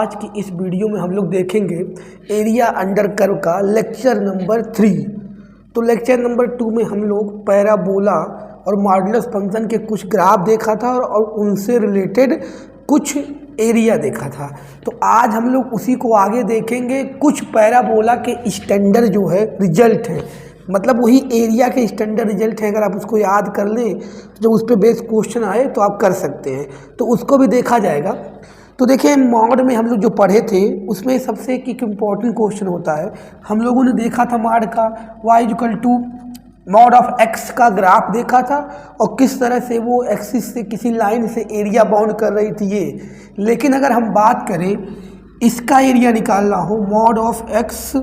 आज की इस वीडियो में हम लोग देखेंगे एरिया अंडर कर्व का लेक्चर नंबर 3। तो लेक्चर नंबर 2 में हम लोग पैराबोला और मॉडुलस फंक्शन के कुछ ग्राफ देखा था और उनसे रिलेटेड कुछ एरिया देखा था। तो आज हम लोग उसी को आगे देखेंगे। कुछ पैराबोला के स्टैंडर्ड जो है रिजल्ट है, मतलब वही एरिया के स्टैंडर्ड रिजल्ट है। अगर आप उसको याद कर लें तो जब उस पर बेस्ड क्वेश्चन आए तो आप कर सकते हैं, तो उसको भी देखा जाएगा। तो देखिए मॉड में हम लोग जो पढ़े थे उसमें सबसे एक इम्पॉर्टेंट क्वेश्चन होता है। हम लोगों ने देखा था मॉड का y मॉड ऑफ x का ग्राफ देखा था और किस तरह से वो एक्सिस से किसी लाइन से एरिया बाउंड कर रही थी ये। लेकिन अगर हम बात करें इसका एरिया निकालना हो, mod of x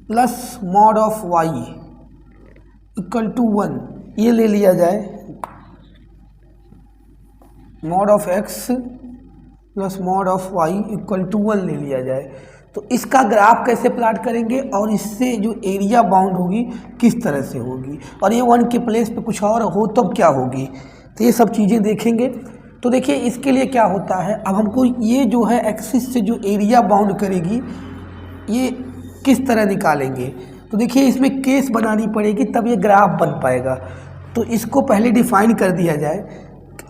plus mod of y equal to 1, ये ले लिया जाए। Mod of x plus mod of y equal to 1 ले लिया जाए, तो इसका ग्राफ कैसे प्लॉट करेंगे और इससे जो एरिया बाउंड होगी किस तरह से होगी, और ये 1 के प्लेस पे कुछ और हो तब क्या होगी, तो ये सब चीज़ें देखेंगे। तो देखिए इसके लिए क्या होता है, अब हमको ये जो है एक्सिस से जो एरिया बाउंड करेगी ये किस तरह निकालेंगे। तो देखिए इसमें केस बनानी पड़ेगी तब ये ग्राफ बन पाएगा। तो इसको पहले डिफाइन कर दिया जाए।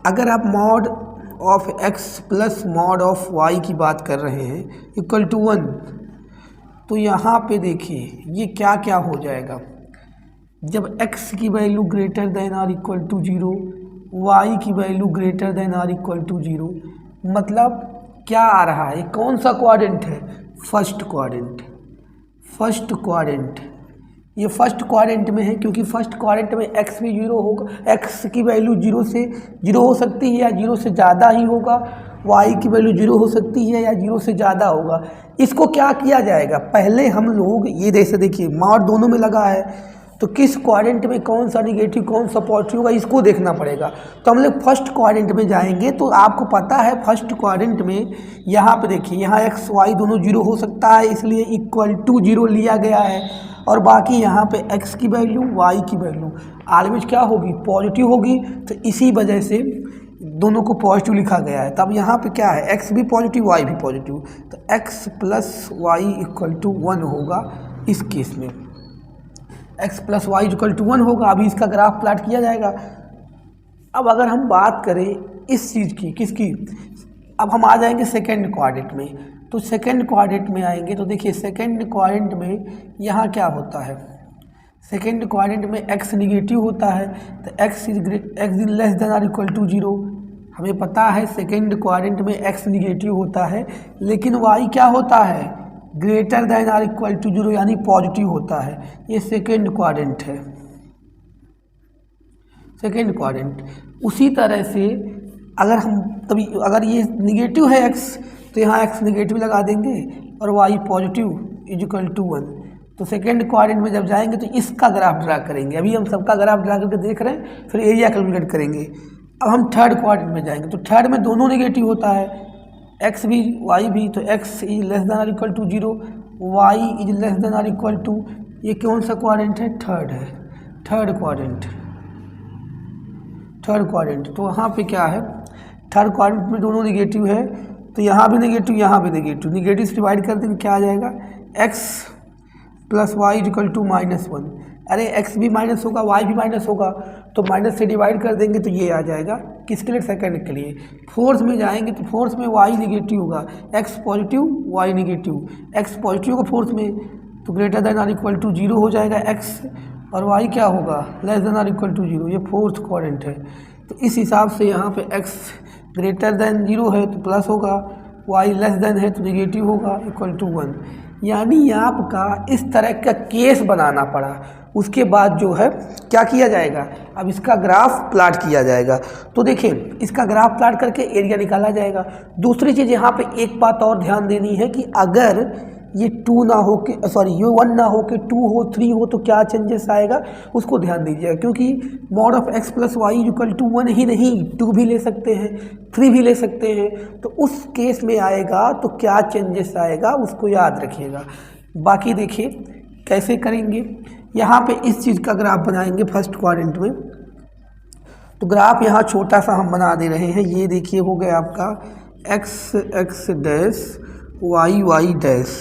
अगर आप mod of x plus mod of y की बात कर रहे हैं इक्वल टू 1, तो यहाँ पे देखिए ये क्या क्या हो जाएगा। जब x की value greater than or equal to 0, y की value greater than or equal to 0, मतलब क्या आ रहा है, कौन सा क्वाड्रेंट है, फर्स्ट क्वाड्रेंट। फर्स्ट क्वाड्रेंट, ये फर्स्ट क्वाड्रेंट में है क्योंकि फर्स्ट क्वाड्रेंट में x भी 0 होगा, x की वैल्यू 0 से 0 हो सकती है या 0 से ज़्यादा ही होगा, y की वैल्यू 0 हो सकती है या 0 से ज़्यादा होगा। इसको क्या किया जाएगा, पहले हम लोग ये जैसे देखिए मॉड दोनों में लगा है, तो किस क्वाड्रेंट में कौन सा निगेटिव कौन सा पॉजिटिव होगा इसको देखना पड़ेगा। तो हम लोग फर्स्ट क्वाड्रेंट में जाएंगे, तो आपको पता है फर्स्ट क्वाड्रेंट में यहाँ पे देखिए यहाँ x y दोनों 0 हो सकता है, इसलिए इक्वल टू 0 लिया गया है, और बाकी यहाँ पे x की वैल्यू y की वैल्यू ऑलवेज क्या होगी, पॉजिटिव होगी। तो इसी वजह से दोनों को पॉजिटिव लिखा गया है। तब यहाँ पे क्या है, x भी पॉजिटिव y भी पॉजिटिव, तो x plus Y equal to 1 होगा इस केस में। x plus Y equal to 1 होगा। अभी इसका ग्राफ प्लॉट किया जाएगा। अब अगर हम बात करें इस चीज़ की, किसकी, अब हम आ जाएंगे सेकेंड क्वाड्रेंट में। तो सेकेंड क्वाड्रेंट में आएंगे तो देखिए सेकेंड क्वाड्रेंट में यहाँ क्या होता है, सेकेंड क्वाड्रेंट में x निगेटिव होता है, तो x is less than or equal to 0। हमें पता है सेकेंड क्वाड्रेंट में x निगेटिव होता है, लेकिन y क्या होता है, greater than or equal to 0 यानी पॉजिटिव होता है। ये सेकेंड क्वाड्रेंट है, सेकेंड क्वाड्रेंट। उसी तरह से अगर हम तभी अगर ये निगेटिव है x, तो यहाँ x निगेटिव लगा देंगे और y पॉजिटिव इक्वल टू 1। तो सेकेंड क्वाड्रेंट में जब जाएंगे तो इसका ग्राफ ड्रा करेंगे। अभी हम सबका ग्राफ ड्रा करके देख रहे हैं, फिर एरिया कैलकुलेट करेंगे। अब हम थर्ड क्वाड्रेंट में जाएंगे, तो थर्ड में दोनों निगेटिव होता है, x भी y भी, तो x is less than or equal to 0, y is less than or equal to, ये कौन सा क्वाड्रेंट है, थर्ड है, थर्ड क्वाड्रेंट, थर्ड क्वाड्रेंट। तो वहाँ पे क्या है, थर्ड क्वाड्रेंट में दोनों निगेटिव है, तो यहाँ भी निगेटिव यहाँ भी निगेटिव, निगेटिव से डिवाइड कर देंगे क्या आ जाएगा, x plus Y equal to -1। अरे x भी माइनस होगा y भी माइनस होगा, तो माइनस से डिवाइड कर देंगे तो ये आ जाएगा किसके लिए, सेकंड के लिए। फोर्थ में जाएंगे तो फोर्थ में y निगेटिव होगा, x positive y negative, x positive होगा फोर्थ में, तो greater than or equal to 0 हो जाएगा x, और y क्या होगा, less than or equal to 0। ये फोर्थ क्वाड्रेंट है। तो इस हिसाब से यहाँ पे x ग्रेटर देन 0 है तो प्लस होगा, y लेस देन है तो निगेटिव होगा, इक्वल टू 1। यानी आपका इस तरह का केस बनाना पड़ा। उसके बाद जो है क्या किया जाएगा, अब इसका ग्राफ प्लॉट किया जाएगा। तो देखिए इसका ग्राफ प्लॉट करके एरिया निकाला जाएगा। दूसरी चीज़ यहाँ पे एक बात और ध्यान देनी है कि अगर ये 2 ना हो के ये 1 ना हो के 2 हो 3 हो तो क्या चेंजेस आएगा उसको ध्यान दीजिएगा, क्योंकि mod of x plus Y equal to 1 ही नहीं 2 भी ले सकते हैं 3 भी ले सकते हैं, तो उस केस में आएगा तो क्या चेंजेस आएगा उसको याद रखिएगा। बाकी देखिए कैसे करेंगे, यहाँ पे इस चीज़ का ग्राफ बनाएंगे फर्स्ट क्वाड्रेंट में। तो ग्राफ यहाँ छोटा सा हम बना दे रहे हैं, ये देखिए हो गया आपका x x dash y y dash.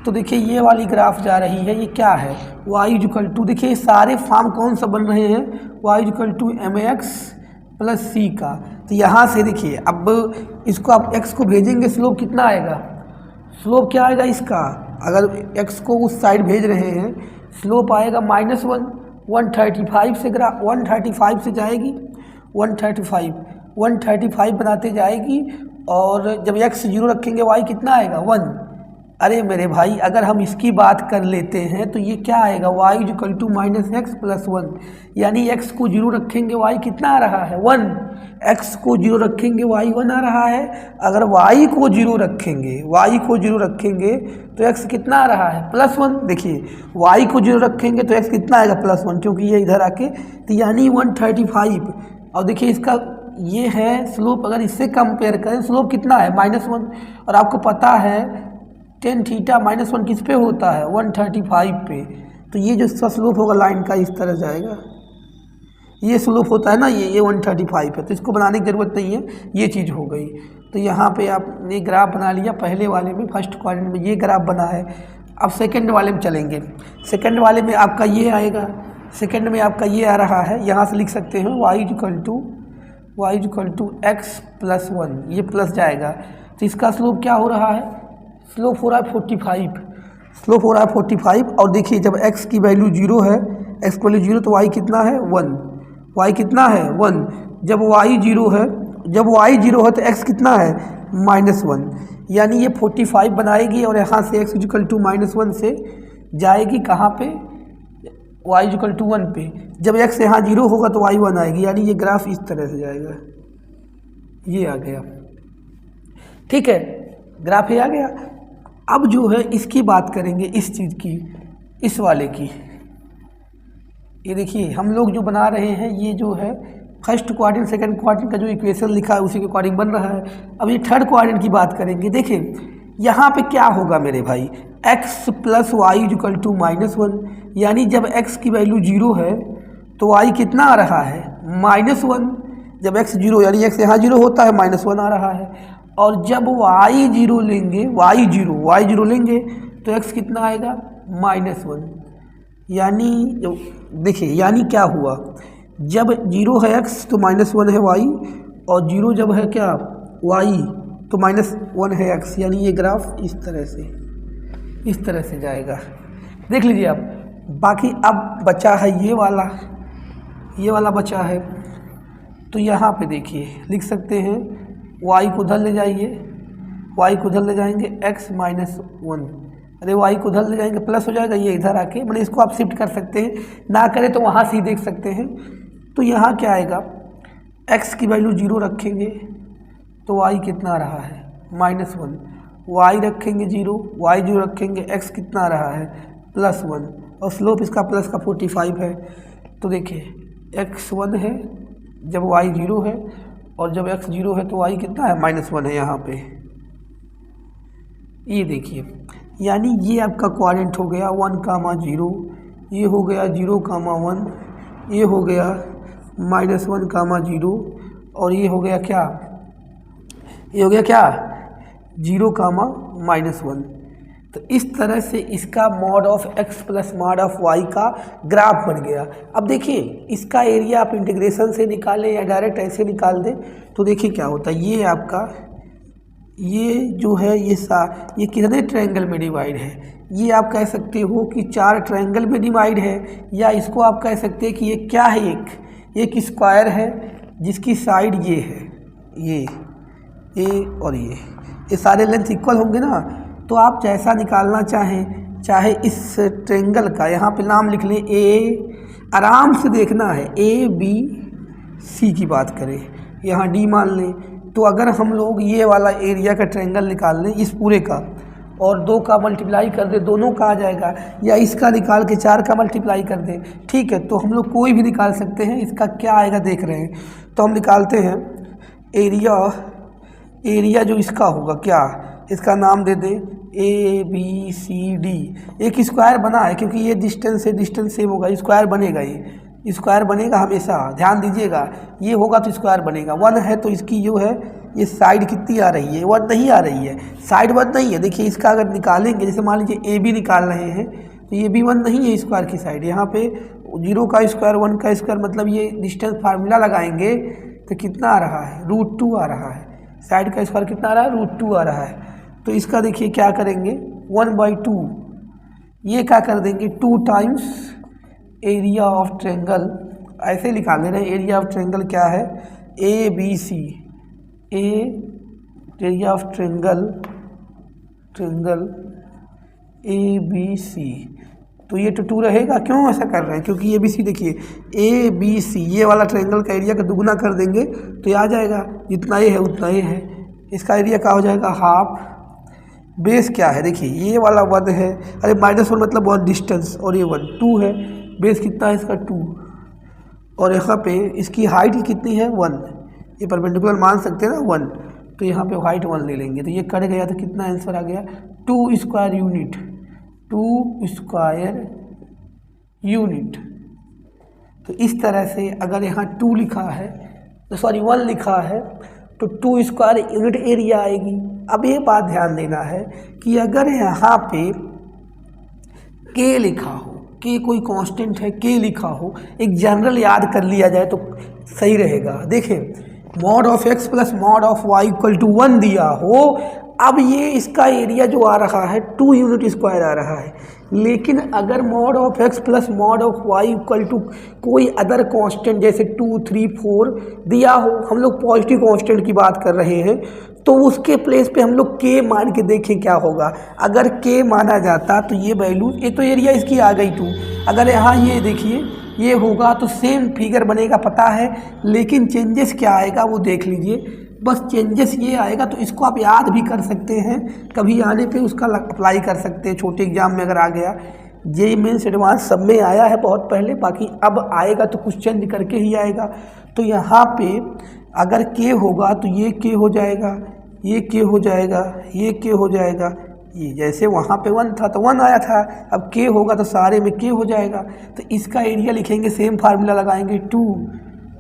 तो देखिए ये वाली ग्राफ जा रही है, ये क्या है, वाई इक्वल टू, देखिए सारे फॉर्म कौन सा बन रहे हैं, y equal to m x plus c का। तो यहाँ से देखिए अब इसको आप एक्स को भेजेंगे, स्लोप कितना आएगा, स्लोप क्या आएगा इसका, अगर एक्स को उस साइड भेज रहे हैं स्लोप आएगा -1, 135 से 135 से जाएगी 135 बनाते जाएगी, और जब एक्स 0 रखेंगे वाई कितना आएगा 1। अरे मेरे भाई अगर हम इसकी बात कर लेते हैं तो ये क्या आएगा, वाई इक्वल टू -x + 1, यानी x को 0 रखेंगे वाई कितना आ रहा है 1, x को 0 रखेंगे वाई 1 आ रहा है। अगर y को 0 रखेंगे तो x कितना आ रहा है +1। देखिए y को 0 रखेंगे तो x कितना आएगा +1, क्योंकि ये इधर आके, तो यानी 135। और देखिए इसका ये है स्लोप, अगर इससे कंपेयर करें स्लोप कितना है -1, और आपको पता है tan थीटा -1 किस पे होता है 135 पे। तो ये जो इसका स्लोप होगा लाइन का इस तरह जाएगा, ये स्लोप होता है ना, ये 135 है, तो इसको बनाने की ज़रूरत नहीं है, ये चीज़ हो गई। तो यहाँ पे आपने ग्राफ बना लिया, पहले वाले में फर्स्ट क्वाड्रेंट में ये ग्राफ बना है। अब सेकंड वाले में चलेंगे, सेकंड वाले में आपका ये आएगा, सेकंड में आपका ये आ रहा है, यहाँ से लिख सकते हैं y इक्वल टू x + 1, ये प्लस जाएगा। तो इसका स्लोप क्या हो रहा है, स्लोप हो रहा है 45, स्लोप हो रहा है 45। और देखिए जब x की वैल्यू 0 है, x की वैल्यू 0 तो y कितना है 1, y कितना है 1। जब y 0 है तो x कितना है -1, यानी ये 45 बनाएगी, और यहाँ से x इक्वल टू -1 से जाएगी कहाँ पे, y इक्वल टू 1 पे। जब x यहाँ 0 होगा तो y 1 आएगी, यानी ये ग्राफ इस तरह से जाएगा, ये आ गया, ठीक है, ग्राफ ये आ गया। अब जो है इसकी बात करेंगे, इस चीज़ की, इस वाले की। ये देखिए हम लोग जो बना रहे हैं, ये जो है फर्स्ट क्वाड्रेंट सेकंड क्वाड्रेंट का जो इक्वेशन लिखा है उसी के अकॉर्डिंग बन रहा है। अब ये थर्ड क्वाड्रेंट की बात करेंगे। देखिए यहाँ पे क्या होगा मेरे भाई, x + y इक्वल टू -1, यानी जब x की वैल्यू 0 है तो y कितना आ रहा है -1। जब x 0, यानी x यहाँ 0 होता है -1 आ रहा है। और जब y 0 लेंगे, y 0 लेंगे तो x कितना आएगा -1। यानी देखिए, यानी क्या हुआ, जब 0 है x तो -1 है y, और 0 जब है क्या y तो -1 है x, यानी ये ग्राफ इस तरह से जाएगा। देख लीजिए आप। बाकी अब बचा है ये वाला बचा है, तो यहाँ पे देखिए लिख सकते हैं, y को उधर ले जाइए, x -1, अरे y को उधर ले जाएंगे प्लस हो जाएगा, ये इधर आके, मैंने इसको आप शिफ्ट कर सकते हैं, ना करें तो वहाँ से ही देख सकते हैं। तो यहाँ क्या आएगा, x की वैल्यू 0 रखेंगे तो y कितना रहा है -1, y रखेंगे 0, रखेंगे, x कितना रहा है +1, और स्लोप इसका प्लस का 45 है। तो देखिए x 1 है जब y 0 है, और जब x 0 है तो y कितना है -1 है यहाँ पे। ये देखिए, यानी ये आपका क्वाड्रेंट हो गया 1, 0, ये हो गया 0, 1, ये हो गया -1, 0, और ये हो गया क्या, 0, -1। तो इस तरह से इसका mod of x + mod of y का ग्राफ बन गया। अब देखिए इसका एरिया आप इंटीग्रेशन से निकालें या डायरेक्ट ऐसे निकाल दें तो देखिए क्या होता है। ये आपका ये जो है ये कितने ट्रायंगल में डिवाइड है, ये आप कह सकते हो कि 4 ट्रायंगल में डिवाइड है, या इसको आप कह सकते हैं कि ये क्या है, एक स्क्वायर है जिसकी साइड ये है, ये और ये सारे लेंथ इक्वल होंगे ना। तो आप जैसा निकालना चाहें, चाहे इस ट्रायंगल का यहाँ पे नाम लिख लें ए, आराम से देखना है ABC की बात करें, यहाँ D मान लें। तो अगर हम लोग ये वाला एरिया का ट्रायंगल निकाल लें इस पूरे का, और 2 का मल्टीप्लाई कर दें, दोनों का आ जाएगा, या इसका निकाल के 4 का मल्टीप्लाई कर दें, ठीक है। तो हम लोग कोई भी निकाल सकते हैं, इसका क्या आएगा देख रहे हैं। तो हम निकालते हैं एरिया जो इसका होगा, क्या इसका नाम दे दें ABCD। एक स्क्वायर बना है क्योंकि ये डिस्टेंस से डिस्टेंस सेम होगा, स्क्वायर बनेगा, ये स्क्वायर बनेगा हमेशा, ध्यान दीजिएगा, ये होगा तो स्क्वायर बनेगा। 1 है तो इसकी जो है ये साइड कितनी आ रही है, 1 नहीं आ रही है, साइड 1 नहीं है। देखिए इसका अगर निकालेंगे, जैसे मान लीजिए ए बी निकाल रहे हैं तो ये भी 1 नहीं है स्क्वायर की साइड। यहाँ पे 0 का स्क्वायर 1 का स्क्वायर मतलब ये डिस्टेंस फार्मूला लगाएंगे तो कितना आ रहा है, √2 आ रहा है। साइड का स्क्वायर कितना आ रहा है, √2 आ रहा है। तो इसका देखिए क्या करेंगे, 1/2 ये क्या कर देंगे, 2 टाइम्स एरिया ऑफ ट्रायंगल, ऐसे निकाल दे रहे हैं। एरिया ऑफ ट्रायंगल क्या है, ABC, area of triangle ABC। तो ये तो 2 रहेगा, क्यों ऐसा कर रहे हैं, क्योंकि ABC देखिए ABC ये वाला ट्रायंगल का एरिया का दुगना कर देंगे तो ये आ जाएगा, जितना ये है उतना ये है। इसका एरिया क्या हो जाएगा, हाफ। बेस क्या है, देखिए ये वाला 1 है, अरे -1 मतलब 1 डिस्टेंस, और ये 1 2 है। बेस कितना है इसका 2, और यहाँ पे इसकी हाइट कितनी है 1, ये परपेंडिकुलर मान सकते हैं ना 1, तो यहाँ पे हाइट 1 ले लेंगे तो ये कट गया तो कितना आंसर आ गया, 2 स्क्वायर यूनिट। 2 square unit. तो इस तरह से अगर यहाँ 2 लिखा है तो सॉरी 1 लिखा है तो 2 स्क्वायर यूनिट एरिया आएगी। अब ये बात ध्यान देना है कि अगर यहाँ पे k लिखा हो, k कोई कांस्टेंट है, k लिखा हो, एक जनरल याद कर लिया जाए तो सही रहेगा। देखिए mod of x plus mod of y equal to 1 दिया हो, अब ये इसका एरिया जो आ रहा है 2 यूनिट स्क्वायर आ रहा है। लेकिन अगर mod of x plus mod of y equal to कोई अदर कांस्टेंट जैसे 2, 3, 4 दिया हो, हम लोग पॉजिटिव कांस्टेंट की बात कर रहे हैं, तो उसके प्लेस पे हम लोग k मान के देखें क्या होगा। अगर k माना जाता तो ये वैल्यू, ये तो एरिया इसकी आ गई 2, अगर यहाँ ये देखिए ये होगा तो सेम फिगर बनेगा पता है, लेकिन चेंजेस क्या आएगा वो देख लीजिए। बस चेंजेस ये आएगा, तो इसको आप याद भी कर सकते हैं, कभी आने पे उसका अप्लाई कर सकते हैं। छोटे एग्जाम में अगर आ गया, जेईई मेंस एडवांस सब में आया है बहुत पहले, बाकी अब आएगा तो कुछ चेंज करके ही आएगा। तो यहाँ पे अगर k होगा तो ये k हो जाएगा, ये k हो जाएगा, ये k हो जाएगा। ये जैसे वहाँ पे 1 था तो 1 आया था, अब k होगा तो सारे में k हो जाएगा। तो इसका एरिया लिखेंगे, सेम फार्मूला लगाएंगे, 2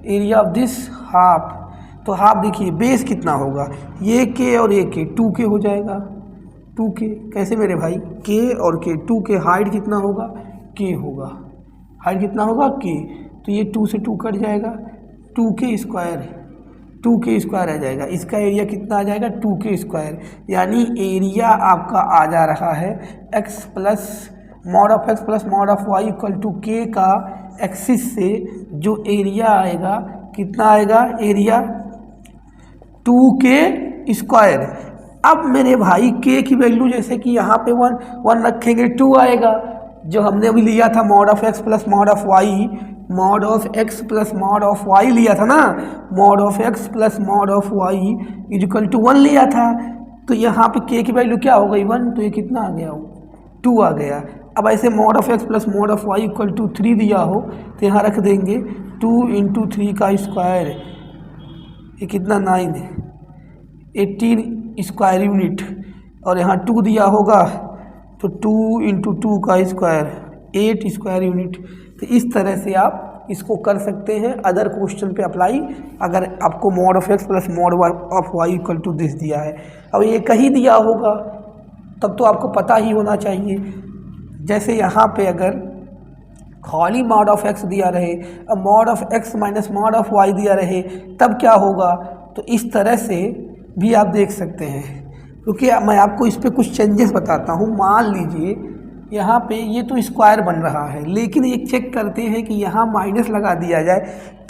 एरिया ऑफ दिस हाफ। तो हाफ देखिए बेस कितना होगा, ये k और ये k, 2k हो जाएगा, 2k। कैसे मेरे भाई, k और k, 2k। हाइट कितना होगा, k होगा, हाइट कितना होगा k। तो ये 2 से 2 कट जाएगा, 2k स्क्वायर, 2k स्क्वायर आ जाएगा। इसका एरिया कितना आ जाएगा, 2k स्क्वायर। यानी एरिया आपका आ जा रहा है x plus mod of x plus mod of y equal to k का एक्सिस से जो एरिया आएगा कितना आएगा, एरिया 2k स्क्वायर। अब मेरे भाई k की वैल्यू जैसे कि यहाँ पे 1 रखेंगे 2 आएगा, जो हमने अभी लिया था mod of x plus mod of y, mod of x plus mod of y लिया था ना, mod of x plus mod of y equal to 1 लिया था। तो यहाँ पे k की वैल्यू क्या हो गई 1, तो ये कितना आ गया 2 आ गया। अब ऐसे mod of x plus mod of y equal to 3 दिया हो तो यहाँ रख देंगे 2 × 3 का स्क्वायर, ये कितना 9 है, 18 स्क्वायर यूनिट। और यहाँ 2 दिया होगा तो 2 × 2 का स्क्वायर, 8 स्क्वायर यूनिट। तो इस तरह से आप इसको कर सकते हैं अदर क्वेश्चन पे अप्लाई, अगर आपको mod of x plus mod of y equal to this दिया है। अब ये कहीं दिया होगा तब तो आपको पता ही होना चाहिए। जैसे यहाँ पे अगर खाली मॉड ऑफ x दिया रहे, अब mod of x minus mod of y दिया रहे, तब क्या होगा। तो इस तरह से भी आप देख सकते हैं, क्योंकि मैं आपको इस पे कुछ चेंजेस बताता हूँ। मान लीजिए यहाँ पे ये तो स्क्वायर बन रहा है, लेकिन एक चेक करते हैं कि यहाँ माइनस लगा दिया जाए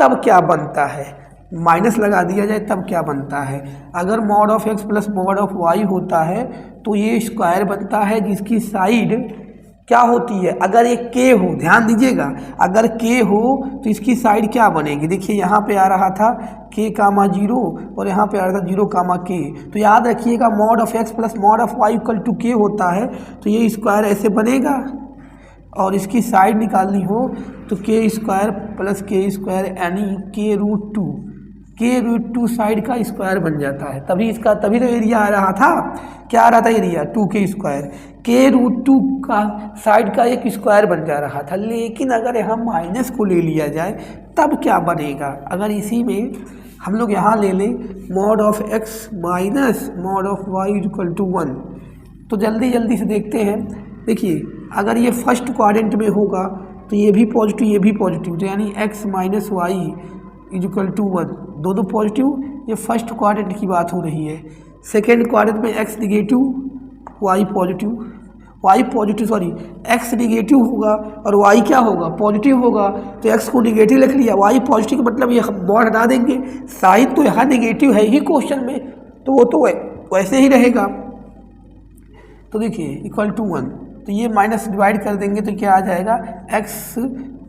तब क्या बनता है, माइनस लगा दिया जाए तब क्या बनता है। अगर mod of x plus mod of y होता है तो ये स्क्वायर बनता है जिसकी साइड क्या होती है, अगर एक k हो, ध्यान दीजिएगा, अगर k हो तो इसकी साइड क्या बनेगी। देखिए यहाँ पे आ रहा था k, 0 और यहाँ पे आ रहा था 0, k। तो याद रखिएगा mod of x plus mod of y equal to k होता है, तो ये स्क्वायर ऐसे बनेगा। और इसकी साइड निकालनी हो तो k square plus k square यानी k√2 साइड का स्क्वायर बन जाता है। तभी तो एरिया आ रहा था, क्या आ रहा था एरिया 2k स्क्वायर, k√2 का साइड का एक स्क्वायर बन जा रहा था। लेकिन अगर यहाँ माइनस को ले लिया जाए तब क्या बनेगा। अगर इसी में हम लोग यहाँ ले लें mod of x minus mod of y equal to 1। तो जल्दी जल्दी से देखते हैं। देखिए अगर ये फर्स्ट क्वाड्रेंट में होगा तो ये भी पॉजिटिव ये भी पॉजिटिव, तो यानी x minus y equal to 1, दोनों पॉजिटिव। ये फर्स्ट क्वाड्रेंट की बात हो रही है। सेकेंड क्वाड्रेंट में x negative y positive sorry x negative होगा और y क्या होगा पॉजिटिव होगा, तो x को निगेटिव लिख लिया, y पॉजिटिव का मतलब ये मॉड हटा देंगे। साइन तो यहाँ निगेटिव है ही क्वेश्चन में, तो वो तो वैसे ही रहेगा। तो देखिए इक्वल टू 1, तो ये माइनस डिवाइड कर देंगे तो क्या आ जाएगा x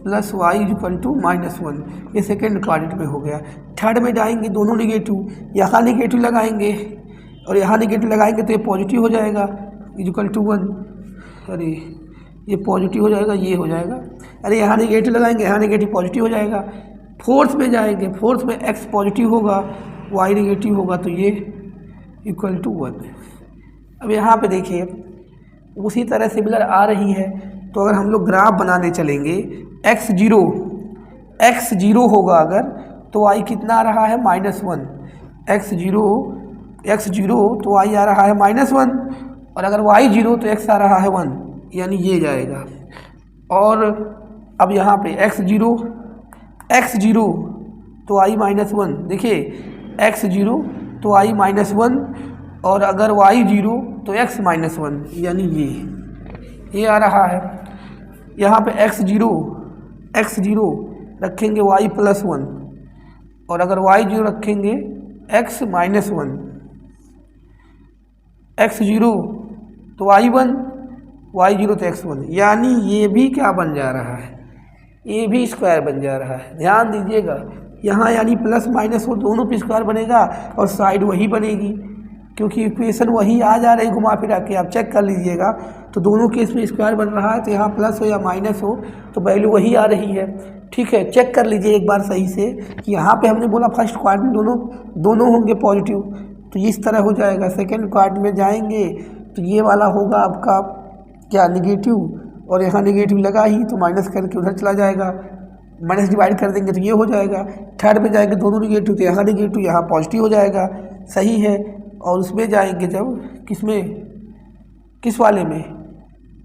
plus Y equal to -1। ये सेकेंड क्वाड्रेंट में हो गया। थर्ड में जाएंगे दोनों निगेटिव, यहाँ निगेटिव लगाएंगे और यहाँ निगेटिव लगाएंगे तो ये पॉजिटिव हो जाएगा इक्वल टू 1। अरे ये पॉजिटिव हो जाएगा, ये हो जाएगा। अरे यहाँ निगेटिव लगाएंगे, यहाँ निगेटिव पॉजिटिव हो जाएगा। फोर्थ में जाएंगे, फोर्थ में x पॉजिटिव होगा y निगेटिव होगा, तो ये इक्वल टू 1। अब यहाँ पे देखिए उसी तरह सिमिलर आ रही है। तो अगर हम लोग ग्राफ बनाने चलेंगे x जीरो होगा अगर, तो y कितना आ रहा है -1। x जीरो तो y आ रहा है -1, और अगर y जीरो तो x आ रहा है 1, यानी ये जाएगा। और अब यहाँ पे x जीरो तो y -1, देखिए x जीरो तो y -1, और अगर y जीरो तो x -1, यानी ये आ रहा है। यहाँ पे x जीरो रखेंगे y +1, और अगर y जीरो रखेंगे x -1। x जीरो तो y1, y जीरो तो x1, यानी ये भी क्या बन जा रहा है, ये भी स्क्वायर बन जा रहा है। ध्यान दीजिएगा यहाँ यानी प्लस माइनस वो दोनों पे स्क्वायर बनेगा और साइड वही बनेगी, क्योंकि इक्वेशन वही आ जा रही घुमा फिरा के। आप चेक कर लीजिएगा तो दोनों केस में स्क्वायर बन रहा है, तो यहाँ प्लस हो या माइनस हो तो वैल्यू वही आ रही है। ठीक है, चेक कर लीजिए एक बार सही से कि यहाँ पे हमने बोला फर्स्ट क्वाड्रेंट में दोनों होंगे पॉजिटिव, तो इस तरह हो जाएगा। सेकेंड क्वाड्रेंट में जाएंगे तो ये वाला होगा आपका क्या निगेटिव, और यहाँ निगेटिव लगा ही तो माइनस करके उधर चला जाएगा, माइनस डिवाइड कर देंगे तो ये हो जाएगा। थर्ड में जाएंगे दोनों निगेटिव तो यहाँ निगेटिव यहाँ पॉजिटिव हो जाएगा, सही है। और उसमें जाएंगे जब किस वाले में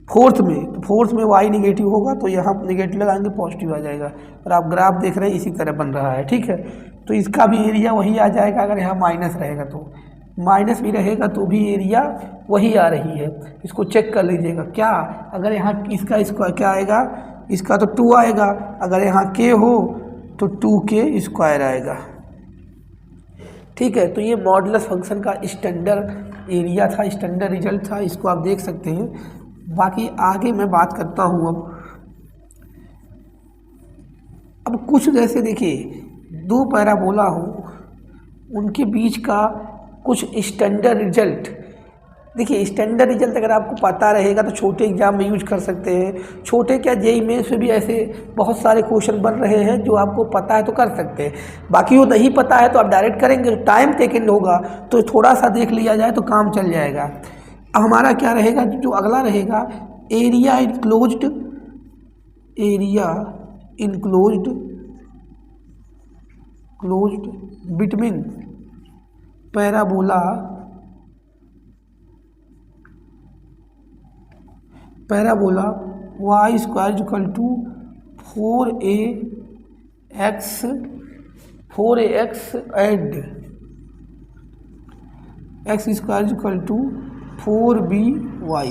फोर्थ में, तो फोर्थ में y निगेटिव होगा तो यहाँ निगेटिव लगाएंगे पॉजिटिव आ जाएगा। और आप ग्राफ देख रहे हैं इसी तरह बन रहा है। ठीक है, तो इसका भी एरिया वही आ जाएगा। अगर यहाँ माइनस रहेगा तो माइनस भी रहेगा तो भी एरिया वही आ रही है। इसको चेक कर लीजिएगा क्या, अगर यहाँ इसका क्या आएगा, इसका तो 2 आएगा, अगर यहाँ k हो तो 2k² आएगा। ठीक है, तो ये मॉडुलस फंक्शन का स्टैंडर्ड एरिया था, स्टैंडर्ड रिजल्ट था, इसको आप देख सकते हैं। बाकी आगे मैं बात करता हूँ। अब कुछ जैसे देखिए दो पैराबोला हो, उनके बीच का कुछ स्टैंडर्ड रिजल्ट। देखिए स्टैंडर्ड रिजल्ट अगर आपको पता रहेगा तो छोटे एग्जाम में यूज कर सकते हैं। छोटे क्या जेईई मेंस में भी ऐसे बहुत सारे क्वेश्चन बन रहे हैं जो आपको पता है तो कर सकते हैं। बाकी वो नहीं पता है तो आप डायरेक्ट करेंगे तो टाइम टेकन होगा, तो थोड़ा सा देख लिया जाए तो काम चल जाएगा। अब हमारा क्या रहेगा, जो अगला रहेगा area enclosed between parabola y square equal to 4ax and x square equal to 4by,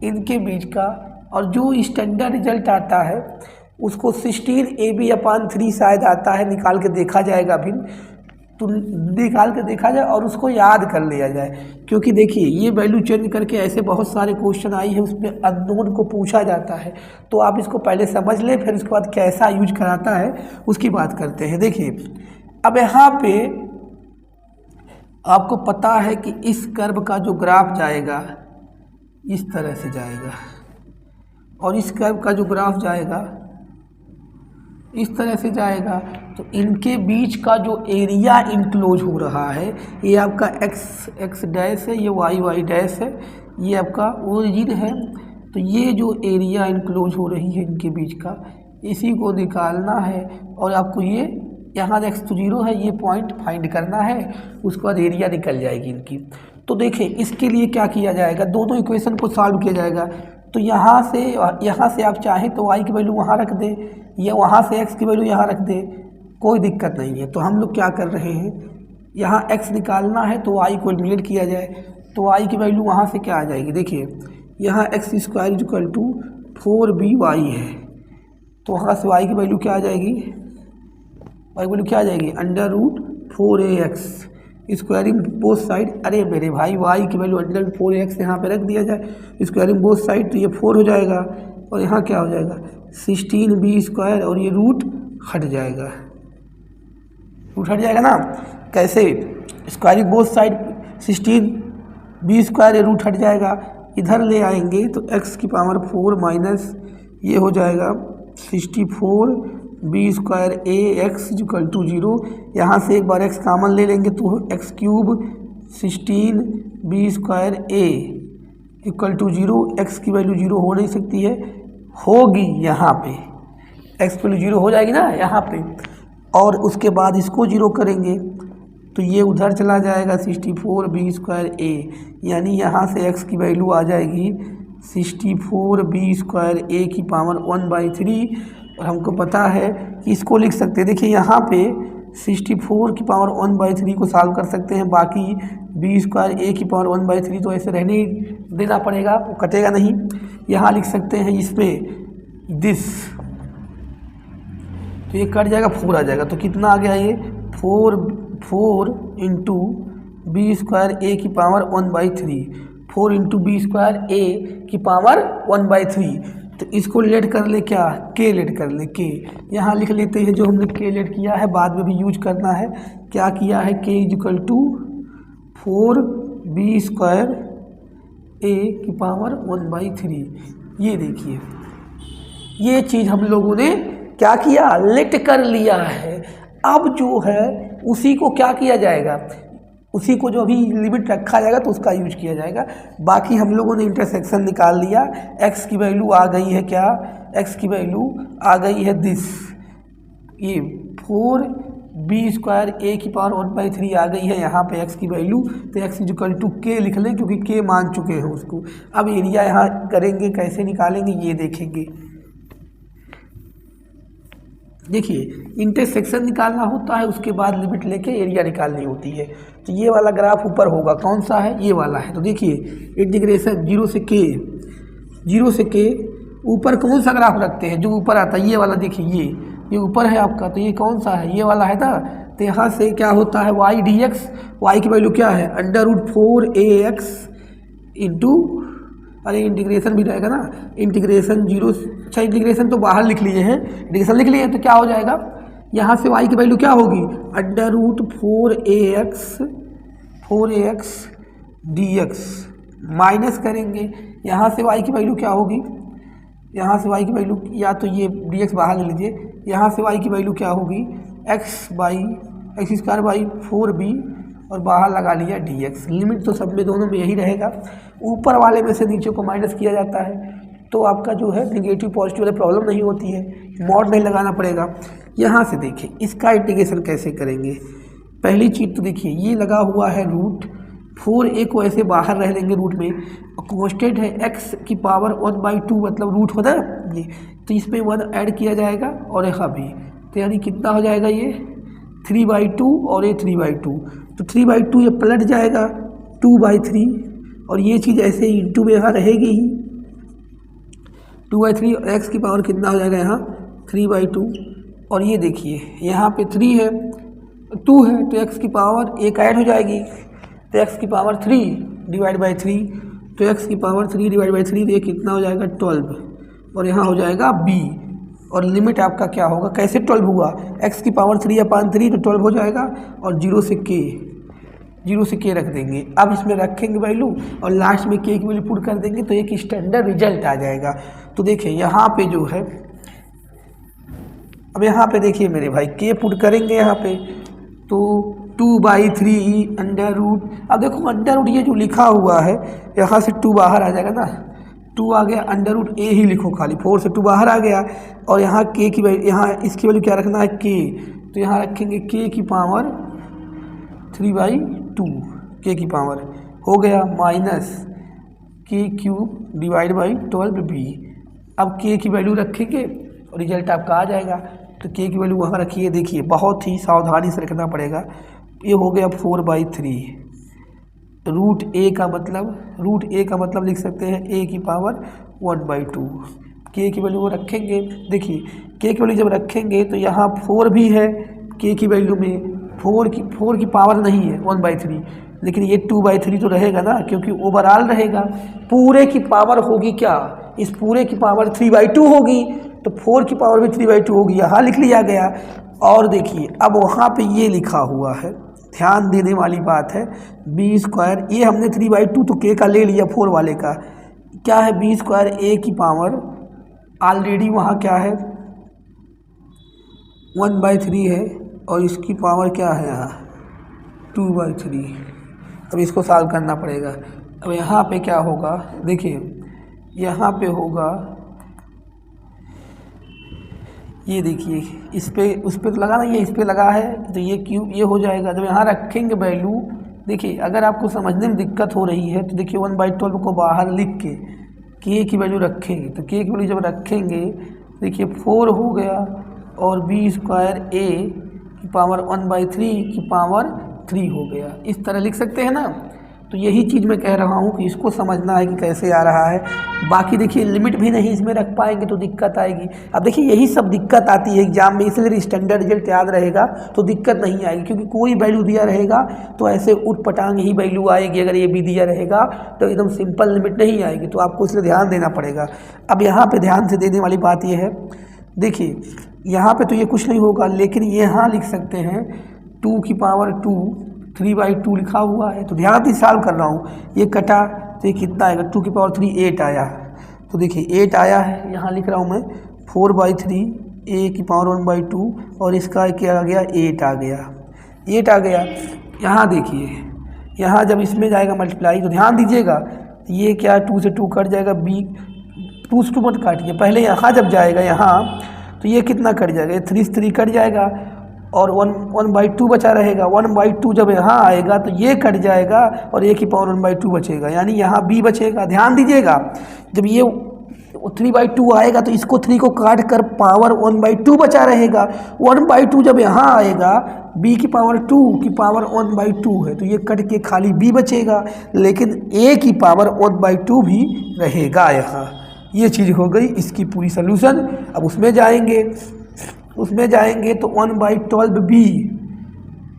इनके बीच का। और जो स्टैंडर्ड रिजल्ट आता है उसको 16ab/3 शायद आता है, निकाल के देखा जाएगा अभी, तो निकाल के देखा जाए और उसको याद कर लिया जाए। क्योंकि देखिए ये वैल्यू चेंज करके ऐसे बहुत सारे क्वेश्चन आई है, उसमें अननोन को पूछा जाता है, तो आप इसको पहले समझ लें, फिर उसके बाद कैसा यूज कराता है उसकी बात करते हैं। देखिए अब यहाँ पे आपको पता है कि इस कर्व का जो ग्राफ जाएगा इस तरह से जाएगा, और इस कर्व का जो ग्राफ जाएगा इस तरह से जाएगा। तो इनके बीच का जो एरिया इनक्लोज हो रहा है, ये आपका x डैश है, ये y डैश है, ये आपका ओरिजिन है। तो ये जो एरिया इनक्लोज हो रही है इनके बीच का, इसी को निकालना है और आपको ये यहाँ x तो 0 है, ये पॉइंट फाइंड करना है, उसके बाद एरिया निकल जाएगी इनकी। तो देखें इसके लिए क्या किया जाएगा, दोनों इक्वेशन को सॉल्व किया जाएगा। तो यहाँ से आप चाहें तो y की वैल्यू वहाँ रख दें, या वहाँ से x की वैल्यू यहाँ रख दें, कोई दिक्कत नहीं है। तो हम लोग क्या कर रहे हैं, यहाँ x निकालना है तो y को एलिमिनेट किया जाए, तो y की वैल्यू वहाँ से क्या आ जाएगी, देखिए यहाँ x² = 4by है, तो वहाँ से y की वैल्यू क्या आ जाएगी, y की वैल्यू क्या आ जाएगी √4ax स्क्वायरिंग बोथ साइड। अरे मेरे भाई y की वैल्यू √4ax यहाँ पे रख दिया जाए, स्क्वायरिंग बोथ साइड, तो ये 4 हो जाएगा, और यहाँ क्या हो जाएगा 16b², और ये रूट हट जाएगा, रूट हट जाएगा ना। कैसे, स्क्वायरिंग बोथ साइड 16b², ये रूट हट जाएगा, इधर ले आएंगे तो x की पावर 4 माइनस ये हो जाएगा 64b² ax = 0। यहाँ से एक बार x कामन ले लेंगे तो x³ 16b² a = 0। x की वैल्यू 0 हो नहीं सकती है, होगी यहाँ पे, x की वैल्यू 0 हो जाएगी ना यहाँ पे, और उसके बाद इसको 0 करेंगे तो ये उधर चला जाएगा 64b² a, यानी यहाँ से x की वैल्यू आ जाएगी 64b² a की पावर 1/3। और हमको पता है कि इसको लिख सकते हैं, देखिए यहाँ पे 64 की पावर 1/3 को सॉल्व कर सकते हैं, बाकी b² a की पावर 1/3 तो ऐसे रहने ही देना पड़ेगा, वो कटेगा नहीं। यहाँ लिख सकते हैं इसमें दिस, तो ये कट जाएगा, 4 आ जाएगा, तो कितना आ गया ये 4 × b² a की पावर 1/3, 4 × b² a की पावर 1/3। तो इसको लेट कर ले क्या, k लेट कर ले, k यहाँ लिख लेते हैं, जो हमने k लेट किया है बाद में भी यूज करना है। क्या किया है, k = 4b² a की पावर 1/3। ये देखिए ये चीज़ हम लोगों ने क्या किया, लेट कर लिया है। अब जो है उसी को क्या किया जाएगा, उसी को जो अभी लिमिट रखा जाएगा तो उसका यूज किया जाएगा। बाकी हम लोगों ने इंटरसेक्शन निकाल लिया, x की वैल्यू आ गई है क्या, x की वैल्यू आ गई है दिस, ये 4b² a की पावर 1/3 आ गई है यहाँ पे x की वैल्यू। तो x = k लिख लें, क्योंकि k मान चुके हैं उसको। अब एरिया यहाँ करेंगे, कैसे निकालेंगे ये देखेंगे। देखिए इंटरसेक्शन निकालना होता है, उसके बाद लिमिट लेके एरिया निकालनी होती है। तो ये वाला ग्राफ ऊपर होगा, कौन सा है, ये वाला है। तो देखिए इंटीग्रेशन 0 से k, ऊपर कौन सा ग्राफ रखते हैं, जो ऊपर आता है ये वाला। देखिए ये ऊपर है आपका, तो ये कौन सा है, ये वाला है ना। तो यहाँ से क्या होता है y dx, y की वैल्यू क्या है √4ax इंटू, अरे इंटीग्रेशन भी रहेगा ना, इंटीग्रेशन 0, अच्छा इंटीग्रेशन तो बाहर लिख लिए हैं, इंटीग्रेशन लिख लिए तो क्या हो जाएगा, यहाँ से y की वैल्यू क्या होगी √4ax dx, माइनस करेंगे यहाँ से y की वैल्यू क्या होगी, यहाँ से y की वैल्यू, या तो ये dx बाहर ले लीजिए, यहाँ से y की वैल्यू क्या होगी x²/4b, और बाहर लगा लिया dx। लिमिट तो सब में दोनों में यही रहेगा, ऊपर वाले में से नीचे को माइनस किया जाता है, तो आपका जो है नेगेटिव पॉजिटिव वाली प्रॉब्लम नहीं होती है, मॉड नहीं लगाना पड़ेगा। यहाँ से देखिए इसका इंटीग्रेशन कैसे करेंगे। पहली चीज़ तो देखिए ये लगा हुआ है √4a को ऐसे बाहर रह लेंगे रूट में, और कॉन्स्टेंट है x की पावर 1/2, मतलब रूट होता है ये, तो इसमें 1 ऐड किया जाएगा, और यहाँ भी, तो यानी कितना हो जाएगा ये 3/2, और ये 3/2, तो 3/2 ये पलट जाएगा 2/3, और ये चीज़ ऐसे ही इंटू में यहाँ रहेगी ही 2/3, और x की पावर कितना हो जाएगा यहाँ 3/2, और ये देखिए यहाँ पे 3 है 2 है, तो x की पावर 1 ऐड हो जाएगी, तो x की पावर 3/3, तो x की पावर 3/3, ये कितना हो जाएगा 12, और यहाँ हो जाएगा b, और लिमिट आपका क्या होगा, कैसे 12 हुआ, x की पावर 3/3 तो 12 हो जाएगा, और 0 से k रख देंगे। अब इसमें रखेंगे वैल्यू, और लास्ट में k की वैल्यू पुट कर देंगे, तो एक स्टैंडर्ड रिजल्ट आ जाएगा। तो देखिए यहाँ पे जो है, अब यहाँ पे देखिए मेरे भाई k पुट करेंगे यहाँ पे, तो 2/3 √, अब देखो √ ये जो लिखा हुआ है, यहाँ से 2 बाहर आ जाएगा ना, 2 आ गया, √a ही लिखो खाली, 4 से 2 बाहर आ गया, और यहाँ k की वैल्यू, यहाँ इसकी वैल्यू क्या रखना है k, तो यहाँ रखेंगे k की पावर 3/2, k की पावर हो गया minus k³ divide by 12b। अब k की वैल्यू रखेंगे और रिजल्ट आपका आ जाएगा। तो k की वैल्यू वहाँ रखिए, देखिए बहुत ही सावधानी से रखना पड़ेगा। ये हो गया 4/3। रूट a का मतलब लिख सकते हैं a की पावर 1/2। k की वैल्यू वो रखेंगे, देखिए k की वैल्यू जब रखेंगे तो यहाँ 4 भी है k की वैल्यू में, 4 की पावर नहीं है 1/3, लेकिन ये 2/3 तो रहेगा ना, क्योंकि ओवरऑल रहेगा। पूरे की पावर होगी क्या, इस पूरे की पावर 3/2 होगी, तो 4 की पावर भी 3/2 होगी, यहाँ लिख लिया गया। और देखिए अब वहाँ पे ये लिखा हुआ है, ध्यान देने वाली बात है, b², ये हमने 3/2 तो k का ले लिया 4 वाले का, क्या है b² a की पावर ऑलरेडी वहाँ क्या है 1/3 है, और इसकी पावर क्या है यहाँ 2/3। अब इसको सॉल्व करना पड़ेगा। अब यहाँ पे क्या होगा, देखिए यहाँ पे होगा, ये देखिए इस पे उस पे तो लगा ना, ये इस पे लगा है, तो ये क्यूब ये हो जाएगा। जब यहाँ रखेंगे वैल्यू, देखिए अगर आपको समझने में दिक्कत हो रही है तो देखिए 1/12 को बाहर लिख के k की वैल्यू रखेंगे, तो k की वैल्यू जब रखेंगे देखिए 4 हो गया, और b² a की पावर 1/3 की पावर 3 हो गया। इस तरह लिख सकते हैं ना। तो यही चीज़ मैं कह रहा हूँ कि इसको समझना है कि कैसे आ रहा है। बाकी देखिए लिमिट भी नहीं इसमें रख पाएंगे तो दिक्कत आएगी। अब देखिए यही सब दिक्कत आती है एग्जाम में, इसलिए स्टैंडर्ड रिजल्ट याद रहेगा तो दिक्कत नहीं आएगी, क्योंकि कोई वैल्यू दिया रहेगा तो ऐसे उठ पटांग ही वैल्यू आएगी। अगर ये भी दिया रहेगा तो एकदम सिंपल लिमिट नहीं आएगी, तो आपको इसलिए ध्यान देना पड़ेगा। अब यहाँ पर ध्यान से देने वाली बात यह है, देखिए यहाँ पर तो ये कुछ नहीं होगा, लेकिन यहाँ लिख सकते हैं 2 की पावर 2 3/2 लिखा हुआ है, तो ध्यान से सॉल्व कर रहा हूँ। ये कटा तो ये कितना आएगा, 2 की पावर 3 8 आया, तो देखिए 8 आया है। यहाँ लिख रहा हूँ मैं 4/3 a की पावर 1/2, और इसका क्या आ गया 8 आ गया, 8 आ गया। यहाँ देखिए यहाँ जब इसमें जाएगा मल्टीप्लाई, तो ध्यान दीजिएगा ये क्या 2 से 2 कट जाएगा, b 2 से 2 मत काटिए, पहले यहाँ जब जाएगा यहाँ तो ये कितना कट जाएगा, 3 से 3 कट जाएगा, और 1/2 बचा रहेगा। 1/2 जब यहाँ आएगा तो ये कट जाएगा और a की पावर 1/2 बचेगा, यानी यहाँ b बचेगा। ध्यान दीजिएगा जब ये 3/2 आएगा तो इसको 3 को काट कर पावर 1/2 बचा रहेगा। 1/2 जब यहाँ आएगा b की पावर 2 की पावर 1/2 है, तो ये कट के खाली b बचेगा, लेकिन a की पावर 1/2 भी रहेगा यहाँ। ये चीज़ हो गई इसकी पूरी सोल्यूशन। अब उसमें जाएंगे तो 1/12b,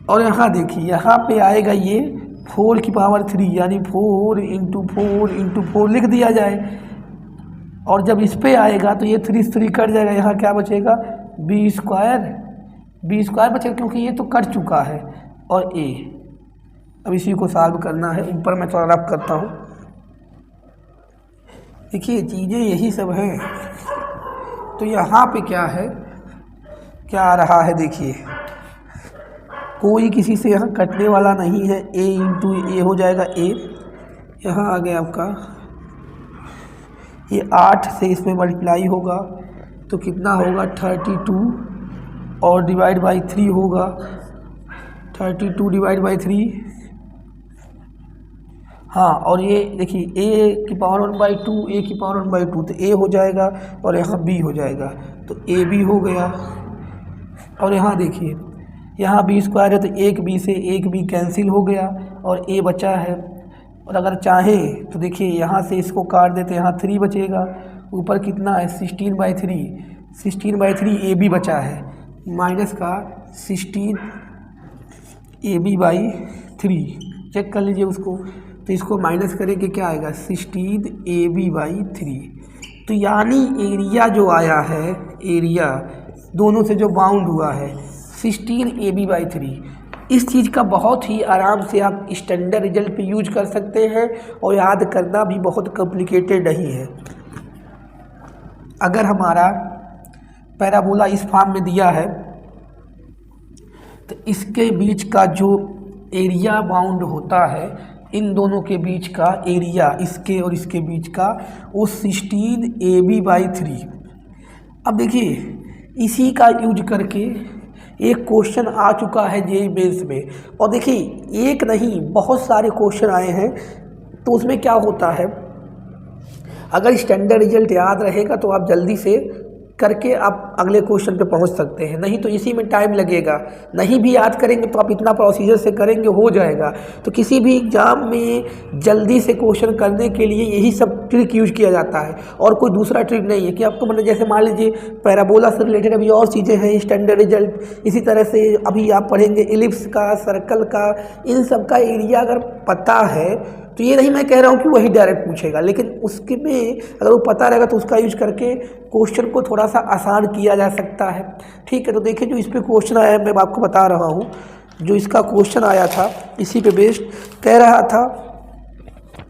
और यहाँ देखिए यहाँ पे आएगा ये 4 की पावर 3, यानी 4 × 4 × 4 लिख दिया जाए, और जब इस पे आएगा तो ये 3 से 3 कट जाएगा, यहाँ क्या बचेगा b² बचेगा, क्योंकि ये तो कट चुका है, और a। अब इसी को सॉल्व करना है। ऊपर मैं थोड़ा रफ करता हूँ, देखिए चीज़ें यही सब हैं। तो यहाँ पे क्या है, क्या आ रहा है, देखिए कोई किसी से यहाँ कटने वाला नहीं है, a × a हो जाएगा a। यहाँ आ गया आपका ये 8 से इसमें मल्टीप्लाई होगा तो कितना होगा 32, और डिवाइड बाई 3 होगा 32 डिवाइड बाई 3। हाँ, और ये देखिए a की पावर 1/2 a की पावर 1/2, तो a हो जाएगा और यहाँ b हो जाएगा, तो a b हो गया। और यहाँ देखिए यहाँ b² है तो एक b से एक b कैंसिल हो गया और a बचा है। और अगर चाहें तो देखिए यहाँ से इसको काट देते हैं, यहाँ 3 बचेगा, ऊपर कितना है 16/3, 16/3 a b बचा है, माइनस का 16 ab/3, चेक कर लीजिए उसको। तो इसको माइनस करेंगे क्या आएगा 16 ab/3। तो यानी एरिया जो आया है, एरिया दोनों से जो बाउंड हुआ है 16 ab/3। इस चीज़ का बहुत ही आराम से आप स्टैंडर्ड रिजल्ट पे यूज कर सकते हैं, और याद करना भी बहुत कॉम्प्लिकेटेड नहीं है। अगर हमारा पैराबोला इस फॉर्म में दिया है तो इसके बीच का जो एरिया बाउंड होता है, इन दोनों के बीच का एरिया, इसके और इसके बीच का, वो 16 ab/3। अब देखिए इसी का यूज करके एक क्वेश्चन आ चुका है जेईई मेंस में, और देखिए एक नहीं बहुत सारे क्वेश्चन आए हैं। तो उसमें क्या होता है, अगर स्टैंडर्ड रिजल्ट याद रहेगा तो आप जल्दी से करके आप अगले क्वेश्चन पे पहुंच सकते हैं, नहीं तो इसी में टाइम लगेगा। नहीं भी याद करेंगे तो आप इतना प्रोसीजर से करेंगे हो जाएगा। तो किसी भी एग्जाम में जल्दी से क्वेश्चन करने के लिए यही सब ट्रिक यूज किया जाता है, और कोई दूसरा ट्रिक नहीं है कि आपको मतलब जैसे मान लीजिए पैराबोला से रिलेटेड अभी और चीज़ें हैं स्टैंडर्ड रिजल्ट, इसी तरह से अभी आप पढ़ेंगे इलिप्स का, सर्कल का, इन सब का एरिया अगर पता है तो ये नहीं मैं कह रहा हूँ कि वही डायरेक्ट पूछेगा, लेकिन उसके में अगर वो पता रहेगा तो उसका यूज करके क्वेश्चन को थोड़ा सा आसान किया जा सकता है। ठीक है, तो देखिए जो इस पे क्वेश्चन आया है मैं आपको बता रहा हूँ। जो इसका क्वेश्चन आया था इसी पे बेस्ड कह रहा था,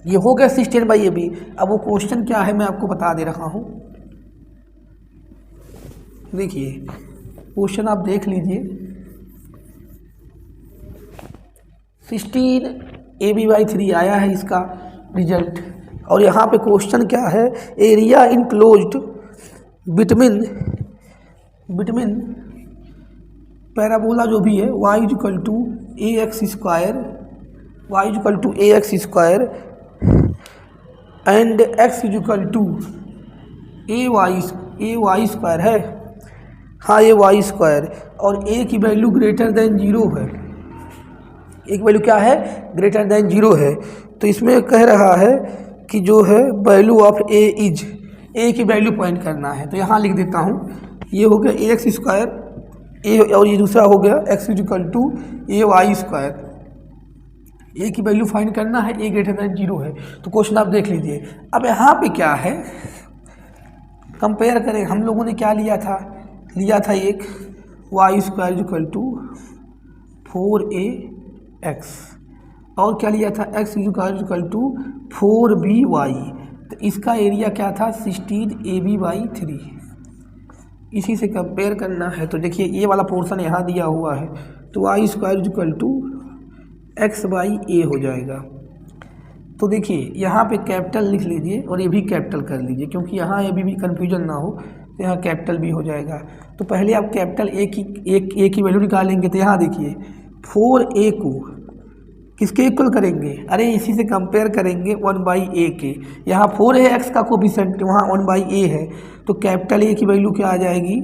ये हो गया 16/AB। अब वो क्वेश्चन क्या है मैं आपको बता दे रहा हूँ। देखिए क्वेश्चन आप देख लीजिए, 16AB/3 आया है इसका रिजल्ट। और यहाँ पे क्वेश्चन क्या है, एरिया इनक्लोज्ड बिटवीन पैराबोला जो भी है y = ax square and x = ay square है, हाँ ये y स्क्वायर, और a की वैल्यू ग्रेटर देन 0 है। एक वैल्यू क्या है, ग्रेटर देन 0 है। तो इसमें कह रहा है कि जो है value of a is, a की वैल्यू पॉइंट करना है। तो यहाँ लिख देता हूँ, ये हो गया ax स्क्वायर ए, और ये दूसरा हो गया x = ay स्क्वायर। a की वैल्यू फाइंड करना है, a ग्रेटर देन 0 है। तो क्वेश्चन आप देख लीजिए। अब यहाँ पे क्या है, कंपेयर करें, हम लोगों ने क्या लिया था एक y स्क्वायर = 4ax, और क्या लिया था x = 4by। तो इसका एरिया क्या था 16AB/3, इसी से कंपेयर करना है। तो देखिए ये वाला पोर्शन यहाँ दिया हुआ है, तो y स्क्वायर = x/a हो जाएगा। तो देखिए यहाँ पे कैपिटल लिख लीजिए और ये भी कैपिटल कर लीजिए, क्योंकि यहाँ ये भी कन्फ्यूजन ना हो, तो यहाँ कैपिटल भी हो जाएगा। तो पहले आप कैपिटल ए की वैल्यू निकालेंगे। तो यहाँ देखिए 4a को किसके इक्वल करेंगे, अरे इसी से कंपेयर करेंगे 1/a के। यहाँ 4 है x का कोफिशिएंट, वहाँ 1/a है, तो कैपिटल A की वैल्यू क्या आ जाएगी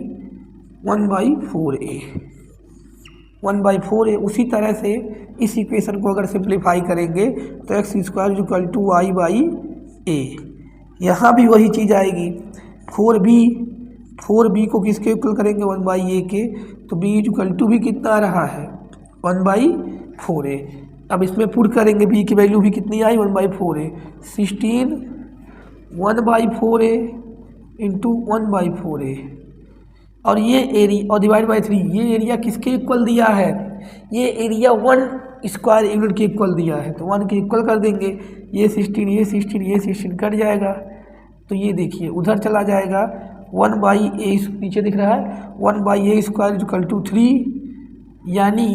1/4a। 1/4a। उसी तरह से इस इक्वेशन को अगर सिंप्लीफाई करेंगे तो x स्क्वायर = y/a, यहाँ भी वही चीज़ आएगी। 4b को किसके इक्वल करेंगे 1/a के, तो b = भी कितना आ रहा है 1/4a। अब इसमें पुट करेंगे b की वैल्यू भी कितनी आई 1/4a, 16 1/4a इंटू 1/4a, और ये एरिया और डिवाइड बाई 3, ये एरिया किसके इक्वल दिया है, ये एरिया 1 स्क्वायर यूनिट के इक्वल दिया है। तो 1 के इक्वल कर देंगे, ये 16 कट जाएगा। तो ये देखिए उधर चला जाएगा 1/a, नीचे दिख रहा है 1/a स्क्वायर = 3, यानी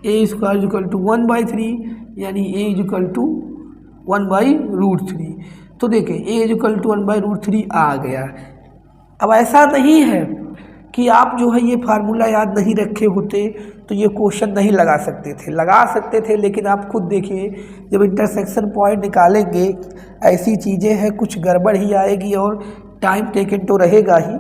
a स्क्वायर = 1/3, यानी a = 1/√3। तो देखें a = 1/√3 आ गया। अब ऐसा नहीं है कि आप जो है ये फार्मूला याद नहीं रखे होते तो ये क्वेश्चन नहीं लगा सकते थे, लेकिन आप खुद देखिए जब इंटरसेक्शन पॉइंट निकालेंगे ऐसी चीज़ें हैं, कुछ गड़बड़ ही आएगी और टाइम टेकन तो रहेगा ही।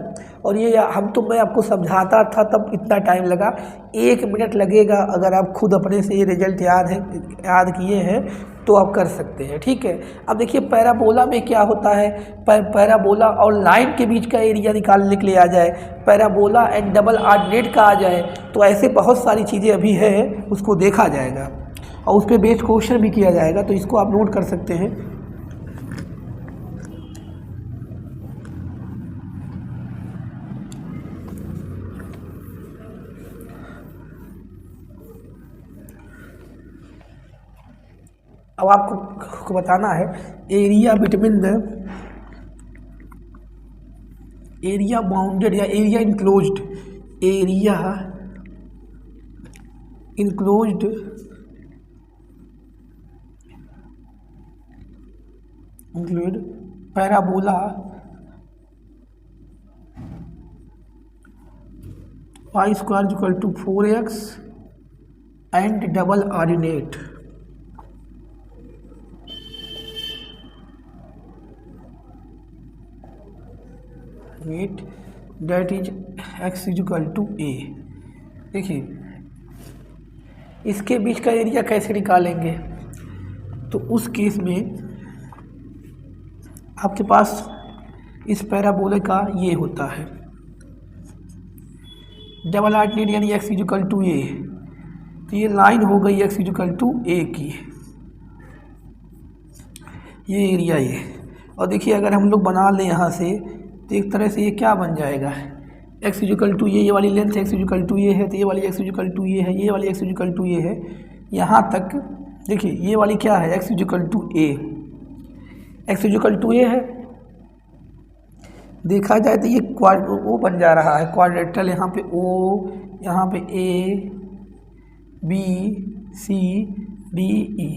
और ये मैं आपको समझाता था तब इतना टाइम लगा, 1 मिनट लगेगा। अगर आप खुद अपने से ये रिजल्ट याद किए हैं तो आप कर सकते हैं, ठीक है। अब देखिए पैराबोला में क्या होता है, पैराबोला और लाइन के बीच का एरिया निकालने के लिए आ जाए, पैराबोला एंड डबल ऑर्डिनेट का आ जाए, तो ऐसे बहुत सारी चीज़ें अभी हैं, उसको देखा जाएगा और उस पर बेस्ड क्वेश्चन भी किया जाएगा। तो इसको आप नोट कर सकते हैं। अब आपको बताना है area between the area bounded या area enclosed include parabola y square equal to 4x and double ordinate that is x equal to a। देखिए इसके बीच का एरिया कैसे निकालेंगे, तो उस केस में आपके पास इस पैराबोला का ये होता है डबल ऑर्डिनेट यानी x इक्वल टू a, तो ये लाइन हो गई x इक्वल टू a की, ये एरिया ये। और देखिए अगर हम लोग बना लें यहाँ से तो एक तरह से ये क्या बन जाएगा, x इक्वल टू ये वाली लेंथ x इक्वल टू ये है, तो ये वाली x इक्वल टू ये है, ये वाली x इक्वल टू ये है, यहाँ तक देखिए ये वाली क्या है x equal to a, x equal to a है। देखा जाए तो ये वो बन जा रहा है क्वाड्रेटरल, यहाँ पे o, यहाँ पे a b c d e।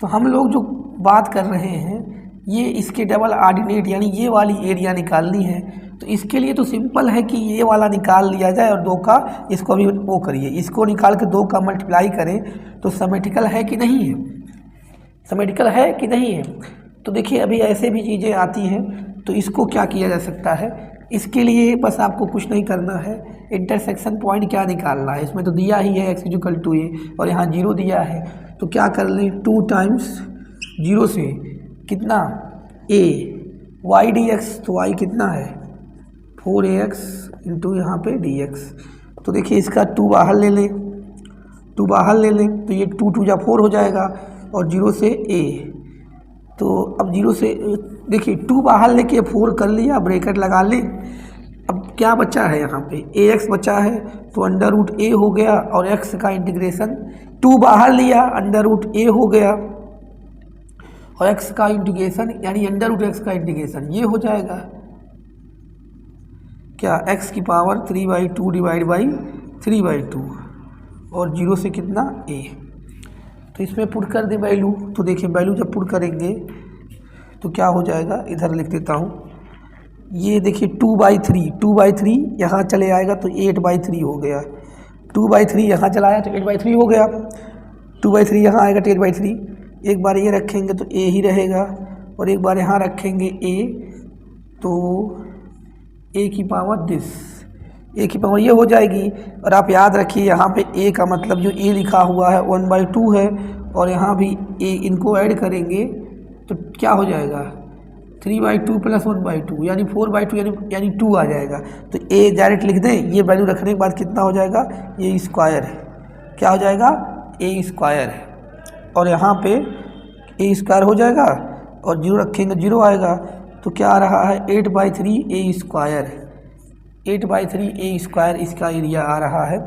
तो हम लोग जो बात कर रहे हैं ये इसके डबल ऑर्डिनेट यानी ये वाली एरिया निकालनी है, तो इसके लिए तो सिंपल है कि ये वाला निकाल लिया जाए और 2 का इसको भी वो करिए, इसको निकाल के 2 का मल्टीप्लाई करें तो सिमेट्रिकल है कि नहीं है, सिमेट्रिकल है कि नहीं है। तो देखिए अभी ऐसे भी चीज़ें आती हैं, तो इसको क्या किया जा सकता है, इसके लिए बस आपको कुछ नहीं करना है, इंटरसेक्शन पॉइंट क्या निकालना है। इसमें तो दिया ही है x इक्वल टू a और यहाँ 0 दिया है, तो क्या कर लें 2 टाइम्स 0 से कितना a y dx, तो y कितना है 4ax इंटू यहाँ पे dx। तो देखिए इसका 2 बाहर ले लें, 2 बाहर ले लें तो ये 2 2 जा 4 हो जाएगा और 0 से a, तो अब 0 से देखिए 2 बाहर लेके 4 कर लिया, ब्रैकेट लगा लें। अब क्या बचा है यहाँ पे ax बचा है, तो अंडर रूट a हो गया और x का इंटीग्रेशन 2 बाहर लिया अंडर रूट a हो गया और x का इंटीग्रेशन यानी अंडर रूट x का इंटीग्रेशन ये हो जाएगा क्या x की पावर 3/2 डिवाइड बाई 3/2 और 0 से कितना a। तो इसमें पुट कर दे वैल्यू, तो देखिए वैल्यू जब पुट करेंगे तो क्या हो जाएगा, इधर लिख देता हूँ, ये देखिए 2/3 यहाँ चले आएगा तो 8/3 हो गया, 2/3 यहाँ चला आया तो 8/3 हो गया, 2/3 यहाँ आएगा तो 8/3। एक बार ये रखेंगे तो a ही रहेगा और एक बार यहाँ रखेंगे a, तो a की पावर a की पावर ये हो जाएगी। और आप याद रखिए यहाँ पे a का मतलब जो a लिखा हुआ है 1/2 है और यहाँ भी a, इनको ऐड करेंगे तो क्या हो जाएगा 3/2 प्लस 1/2 यानी 4/2 यानी 2 आ जाएगा। तो a डायरेक्ट लिख दें, ये वैल्यू रखने के बाद कितना हो जाएगा, ये स्क्वायर है, क्या हो जाएगा a स्क्वायर है और यहाँ पे a स्क्वायर हो जाएगा और 0 रखेंगे 0 आएगा, तो क्या आ रहा है 8/3 a स्क्वायर, 8/3 a स्क्वायर इसका एरिया आ रहा है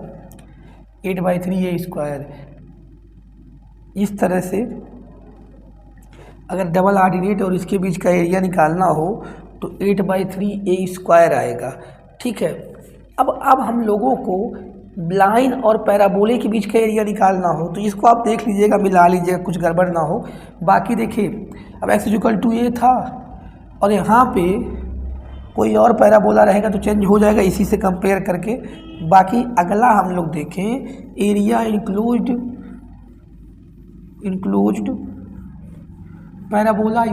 8/3 a स्क्वायर। इस तरह से अगर डबल ऑर्डिनेट और इसके बीच का एरिया निकालना हो तो 8/3 a स्क्वायर आएगा, ठीक है। अब हम लोगों को लाइन और पैराबोले के बीच का एरिया निकालना हो तो इसको आप देख लीजिएगा, मिला लीजिएगा, कुछ गड़बड़ ना हो। बाकी देखिए अब x इक्वल टू a था और यहाँ पे कोई और पैराबोला रहेगा तो चेंज हो जाएगा इसी से कंपेयर करके। बाकी अगला हम लोग देखें एरिया इंक्लोज्ड पैराबोला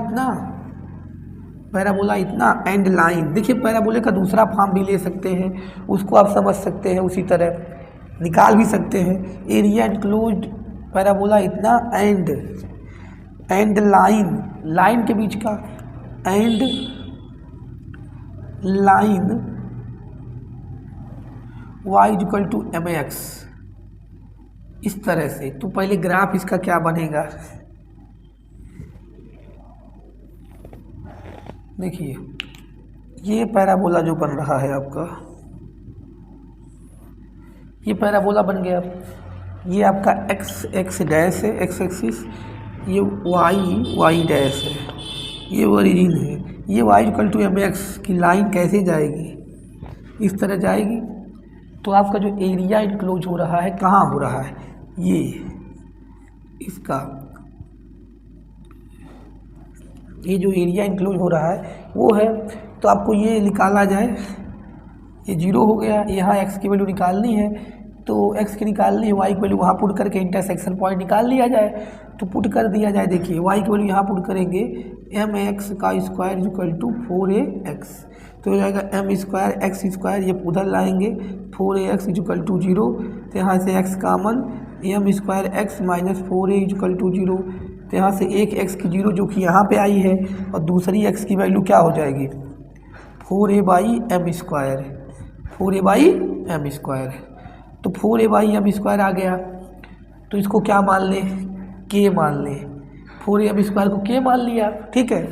इतना एंड लाइन। देखिए पैराबोले का दूसरा फॉर्म भी ले सकते हैं, उसको आप समझ सकते हैं, उसी तरह निकाल भी सकते हैं। एरिया इंक्लोज्ड पैराबोला इतना एंड लाइन के बीच का and line y equal to mx, इस तरह से। तो पहले ग्राफ इसका क्या बनेगा, देखिए ये पैराबोला जो बन रहा है आपका, ये पैराबोला बन गया। ये आपका x डैश है, x एक्सिस, ये y डैश है, ये ओरिजिन है। ये y इक्वल टू mx की लाइन कैसे जाएगी, इस तरह जाएगी। तो आपका जो एरिया इंक्लोज हो रहा है कहाँ हो रहा है, ये इसका ये जो एरिया इंक्लोज हो रहा है वो है। तो आपको ये निकाला जाए ये 0 हो गया। यहाँ x की वैल्यू निकालनी है, तो x की निकालनी है, y की वैल्यू वहाँ पुट करके इंटरसेक्शन पॉइंट निकाल लिया जाए। तो पुट कर दिया जाए, देखिए y की वैल्यू यहाँ पुट करेंगे mx का स्क्वायर इक्वल टू 4ax, तो हो जाएगा m स्क्वायर एक्स स्क्वायर, ये उधर लाएंगे 4ax इक्वल टू 0, तो यहाँ से x common, m square x minus 4a equal to 0, तो यहाँ से एक x की 0 जो कि यहाँ पे आई है, और दूसरी x की वैल्यू क्या हो जाएगी 4a by m square, 4a by m square. तो 4a बाई एम स्क्वायर आ गया, तो इसको क्या मान लें, k मान लें, 4a एम स्क्वायर को k मान लिया, ठीक है।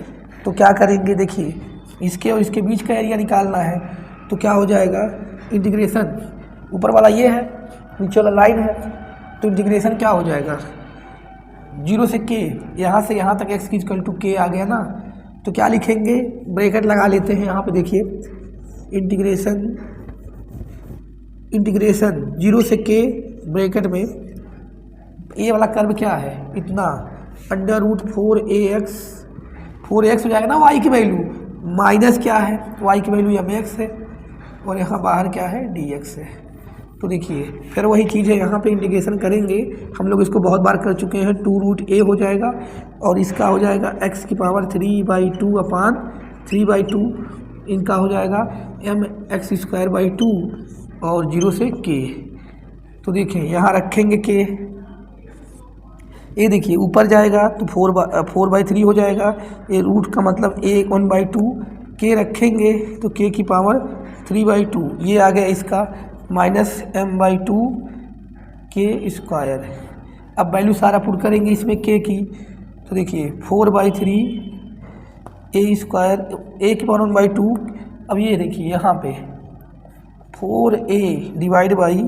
तो क्या करेंगे, देखिए इसके और इसके बीच का एरिया निकालना है, तो क्या हो जाएगा इंटीग्रेशन, ऊपर वाला ये है, नीचे वाला लाइन है, तो इंटीग्रेशन क्या हो जाएगा 0 से k, यहाँ से यहाँ तक x इक्वल टू k आ गया ना। तो क्या लिखेंगे, ब्रैकेट लगा लेते हैं यहाँ पे, देखिए इंटीग्रेशन 0 से k ब्रैकेट में, ये वाला कर्व क्या है इतना, अंडर रूट 4ax हो जाएगा ना y की वैल्यू, माइनस क्या है y की वैल्यू mx है, और यहाँ बाहर क्या है dx है। तो देखिए फिर वही चीज़ है, यहाँ पे इंटीग्रेशन करेंगे, हम लोग इसको बहुत बार कर चुके हैं, 2 रूट a हो जाएगा, और इसका हो जाएगा x की पावर 3/2 अपान 3/2, इनका हो जाएगा mx स्क्वायर बाई 2, और 0 से k। तो देखिए यहाँ रखेंगे k, ये देखिए ऊपर जाएगा तो 4/3 हो जाएगा, ये रूट का मतलब a 1/2, k रखेंगे तो k की पावर 3/2, ये आ गया इसका माइनस m/2 k स्क्वायर। अब वैल्यू सारा पुट करेंगे इसमें k की, तो देखिए 4/3 a स्क्वायर, a की पावर 1/2, अब ये देखिए यहाँ पे 4a divide by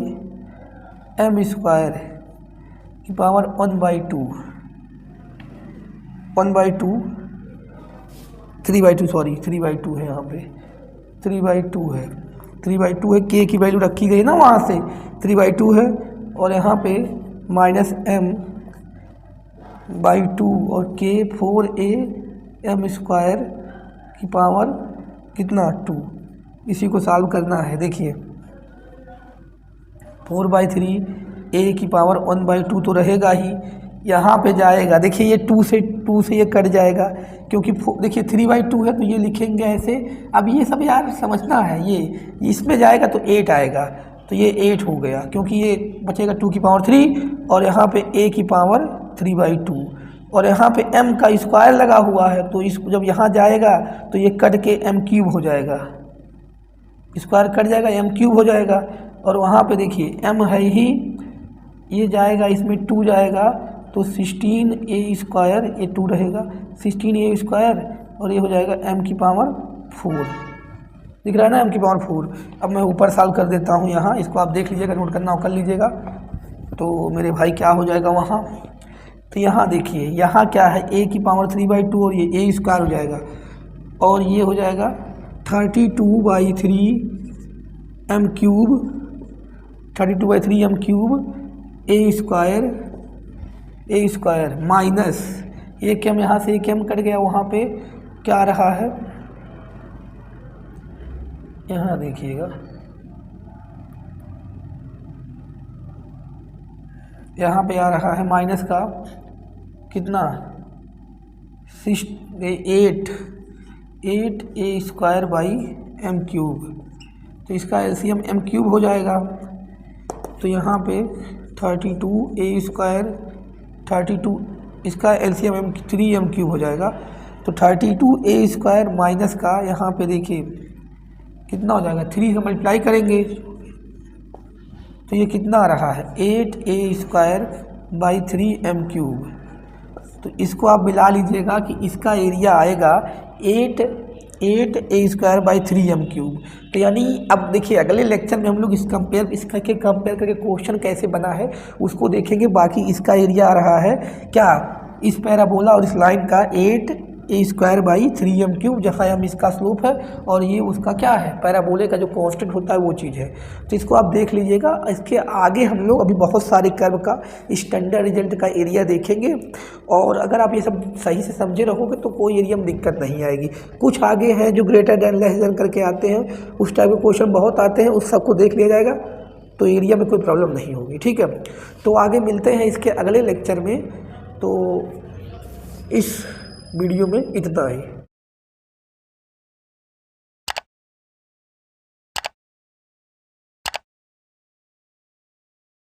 m square की पावर 1/2 3/2 है, यहाँ पे 3/2 है, 3/2 है, k की वैल्यू रखी गई ना वहाँ से 3/2 है, और यहाँ पे माइनस m/2 और k 4a m स्क्वायर की पावर कितना 2, इसी को सॉल्व करना है। देखिए 4/3 a की पावर 1/2 तो रहेगा ही, यहाँ पे जाएगा, देखिए ये 2 से ये कट जाएगा, क्योंकि देखिए 3/2 है तो ये लिखेंगे ऐसे। अब ये सब यार समझना है, ये इसमें जाएगा तो 8 आएगा, तो ये 8 हो गया, क्योंकि ये बचेगा 2 की पावर 3, और यहाँ पे a की पावर 3/2, और यहाँ पे m का स्क्वायर लगा हुआ है, तो इसको जब यहाँ जाएगा तो ये कट के m³ हो जाएगा, स्क्वायर कट जाएगा m³ हो जाएगा, और वहाँ पे देखिए m है ही, ये जाएगा इसमें 2 जाएगा, तो 16a स्क्वायर, ये 2 रहेगा 16a स्क्वायर, और ये हो जाएगा m की पावर 4, दिख रहा है ना m की पावर 4। अब मैं ऊपर सॉल्व कर देता हूँ, यहाँ इसको आप देख लीजिएगा, नोट करना हो कर लीजिएगा, तो मेरे भाई क्या हो जाएगा वहाँ। तो यहाँ देखिए यहाँ क्या है, a की पावर 3/2 और ये a स्क्वायर हो जाएगा, और ये हो जाएगा 32/3 m³ a स्क्वायर माइनस एक m, यहाँ से एक m कट गया, वहाँ पे क्या रहा है, यहाँ देखिएगा, यहाँ पे आ रहा है माइनस का कितना 8a स्क्वायर बाई m³, तो इसका एलसीएम m³ हो जाएगा, तो यहाँ पे 32a स्क्वायर 32, इसका एलसीएम m³ हो जाएगा, तो 32a स्क्वायर माइनस का यहाँ पे देखिए कितना हो जाएगा, 3 का मल्टीप्लाई करेंगे तो ये कितना आ रहा है 8a स्क्वायर बाई 3m³। तो इसको आप मिला लीजिएगा कि इसका एरिया आएगा 8a स्क्वायर बाई 3m³। तो यानी अब देखिए अगले लेक्चर में हम लोग इसका कंपेयर करके क्वेश्चन कैसे बना है उसको देखेंगे। बाकी इसका एरिया आ रहा है क्या, इस पैराबोला और इस लाइन का ए स्क्वायर बाई 3m³ जहाँ m इसका स्लोप है और ये उसका क्या है, पैराबोले का जो कांस्टेंट होता है वो चीज़ है। तो इसको आप देख लीजिएगा। इसके आगे हम लोग अभी बहुत सारे कर्व का स्टैंडर्ड रिजल्ट का एरिया देखेंगे, और अगर आप ये सब सही से समझे रहोगे तो कोई एरिया में दिक्कत नहीं आएगी। कुछ आगे हैं जो ग्रेटर देन लेस देन करके आते हैं, उस टाइप के क्वेश्चन बहुत आते हैं, उस सबको देख लिया जाएगा तो एरिया में कोई प्रॉब्लम नहीं होगी। ठीक है, तो आगे मिलते हैं इसके अगले लेक्चर में। तो इस वीडियो में इतना ही।